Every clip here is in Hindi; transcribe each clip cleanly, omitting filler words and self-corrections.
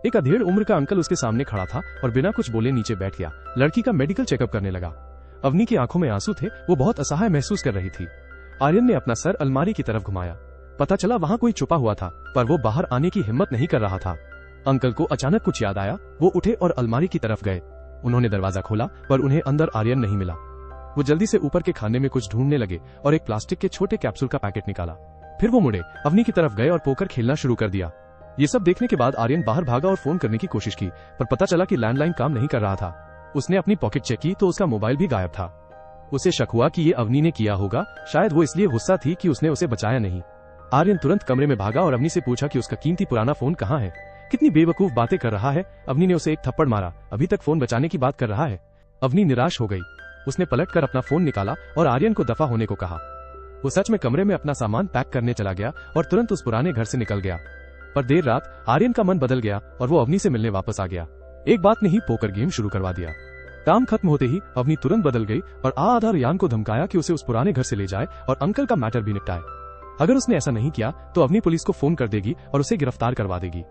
एक अधेड़ उम्र का अंकल उसके सामने खड़ा था और बिना कुछ बोले नीचे बैठ गया। लड़की का मेडिकल चेकअप करने लगा। अवनी की आंखों में आंसू थे, वो बहुत असहाय महसूस कर रही थी। आर्यन ने अपना सर अलमारी की तरफ घुमाया। पता चला वहां कोई छुपा हुआ था, पर वो बाहर आने की हिम्मत नहीं कर रहा था। अंकल को अचानक कुछ याद आया, वो उठे और अलमारी की तरफ गए। उन्होंने दरवाजा खोला, पर उन्हें अंदर आर्यन नहीं मिला। वो जल्दी से ऊपर के खाने में कुछ ढूंढने लगे और एक प्लास्टिक के छोटे कैप्सूल का पैकेट निकाला। फिर वो मुड़े, अवनी की तरफ गए और पोकर खेलना शुरू कर दिया। ये सब देखने के बाद आर्यन बाहर भागा और फोन करने की कोशिश की, पर पता चला कि लैंडलाइन काम नहीं कर रहा था। उसने अपनी पॉकेट चेक की तो उसका मोबाइल भी गायब था। उसे शक हुआ कि ये अवनी ने किया होगा, शायद वो इसलिए गुस्सा थी कि उसने उसे बचाया नहीं। आर्यन तुरंत कमरे में भागा और अवनी से पूछा कि उसका कीमती पुराना फोन कहाँ है। कितनी बेवकूफ बातें कर रहा है। अवनी ने उसे एक थप्पड़ मारा, अभी तक फोन बचाने की बात कर रहा है। अवनी निराश हो गई। उसने पलटकर अपना फोन निकाला और आर्यन को दफा होने को कहा। वो सच में कमरे में अपना सामान पैक करने चला गया और तुरंत उस पुराने घर से निकल गया। पर देर रात आर्यन का मन बदल गया और वो अवनी से मिलने वापस आ गया। एक बात ने ही पोकर गेम शुरू करवा दिया। काम खत्म होते ही अवनी तुरंत बदल गई और आधार यान को धमकाया कि उसे उस पुराने घर से ले जाए और अंकल का मैटर भी निपटाए। अगर उसने ऐसा नहीं किया तो अवनी पुलिस को फोन कर देगी और उसे गिरफ्तार करवा देगी।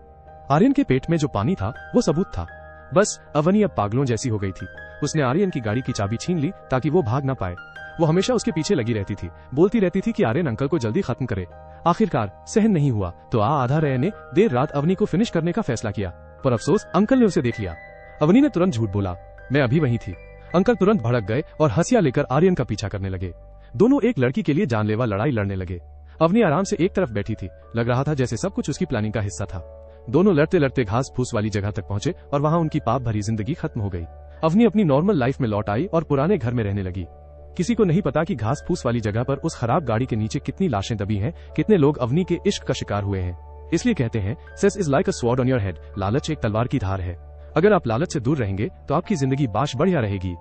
आर्यन के पेट में जो पानी था वो सबूत था। बस अवनी अब पागलों जैसी हो गई थी। उसने आर्यन की गाड़ी की चाबी छीन ली ताकि वो भाग ना पाए। वो हमेशा उसके पीछे लगी रहती थी, बोलती रहती थी कि आर्यन अंकल को जल्दी खत्म करे। आखिरकार सहन नहीं हुआ तो आधा रहे ने देर रात अवनी को फिनिश करने का फैसला किया, पर अफसोस अंकल ने उसे देख लिया। अवनी ने तुरंत झूठ बोला, मैं अभी वहीं थी। अंकल तुरंत भड़क गए और हंसिया लेकर आर्यन का पीछा करने लगे। दोनों एक लड़की के लिए जानलेवा लड़ाई लड़ने लगे। अवनी आराम से एक तरफ बैठी थी, लग रहा था जैसे सब कुछ उसकी प्लानिंग का हिस्सा था। दोनों लड़ते लड़ते घास फूस वाली जगह तक पहुंचे और वहां उनकी पाप भरी जिंदगी खत्म हो गई। अवनी अपनी नॉर्मल लाइफ में लौट आई और पुराने घर में रहने लगी। किसी को नहीं पता कि घास फूस वाली जगह पर उस खराब गाड़ी के नीचे कितनी लाशें दबी हैं, कितने लोग अवनी के इश्क का शिकार हुए हैं। इसलिए कहते हैं sex is like a sword on your head, लालच एक तलवार की धार है। अगर आप लालच से दूर रहेंगे तो आपकी जिंदगी बाश बढ़िया रहेगी।